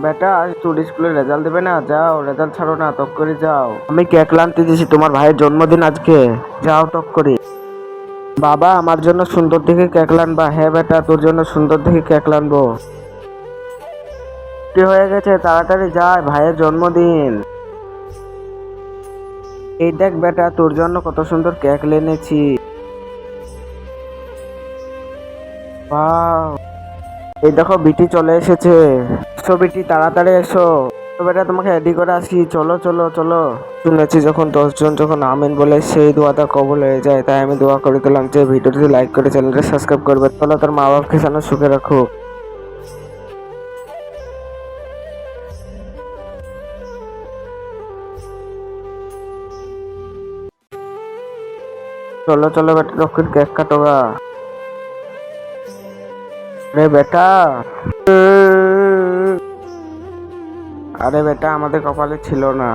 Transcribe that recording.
বেটা আজ তোর স্কুলে রেজাল্ট দেবে না, যাও রেজাল্ট ছাড়ো না, তক করে যাও। আমি কেক আনতে দিয়েছি, তোমার ভাইয়ের জন্মদিন আজকে, যাও তক করে। বাবা আমার জন্য সুন্দর দেখে কেক আনবা। হ্যাঁ বেটা তোর জন্য সুন্দর দেখে কেক আনবো। কি হয়ে গেছে, তাড়াতাড়ি যায়, ভাইয়ের জন্মদিন। এই দেখ বেটা তোর জন্য কত সুন্দর কেক এনেছি। বাহ, এই দেখো বিটি চলে এসেছে। এসো বিটি তাড়াতাড়ি এসো। তো বেটা তোমাকে রেডি করে আসি, চলো চলো চলো। শুনেছি যখন 10 জন যখন আমিন বলে সেই দোয়াটা কবুল হয়ে যায়, তাই আমি দোয়া করে দিলাম যে ভিডিওটি লাইক করে চ্যানেলটা সাবস্ক্রাইব করবে। চলো তোর মা বাবাকে যেন সুখে রাখো। চলো চলো বেটা তখন কেক কাটোগা। রে বেটা, আরে বেটা আমাদের কপালে ছিল না।